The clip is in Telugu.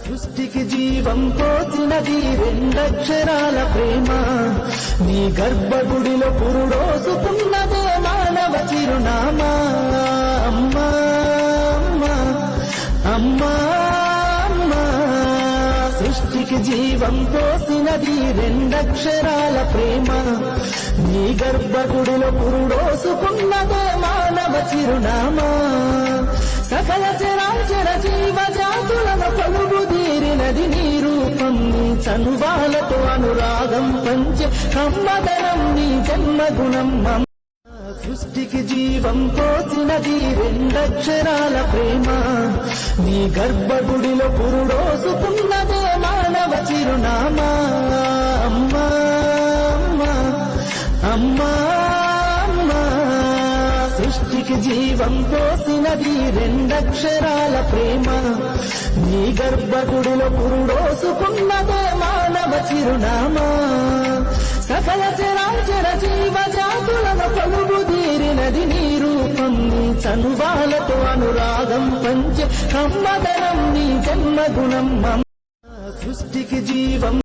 సృష్టికి జీవం పోసినది రెండక్షరాల ప్రేమ. నీ గర్భగుడిలో పురుడోసుకున్నదే మానవ చిరునామా. అమ్మా అమ్మా అమ్మా అమ్మా. సృష్టికి జీవం పోసినది రెండక్షరాల ప్రేమ. నీ గర్భగుడిలో పురుడోసుకున్నదే మానవ చిరునామా. సకల చరాచర జీవ జాతులను కొలువుదీరినది నీ రూపం. నీ చనువాలతో అనురాగం పంచే కమ్మదనం నీ జన్మగుణం. సృష్టికి జీవం పోసినది రెండక్షరాల ప్రేమ. నీ గర్భగుడిలో పురుడోసుకున్నదే మానవ చిరునామా. అమ్మా అమ్మా అమ్మా అమ్మా. సృష్టికి జీవం పోసినది రెండక్షరాల ప్రేమ. నీ గర్భగుడిలో పురుడోసుకున్నదే మానవ చిరునామా. సకల చరాచర జీవ జాతులను కొలువుదీరినది నీ రూపం. నీ చనువాలతో అనురాగం పంచే కమ్మదనం నీ జన్మగుణం. సృష్టికి జీవం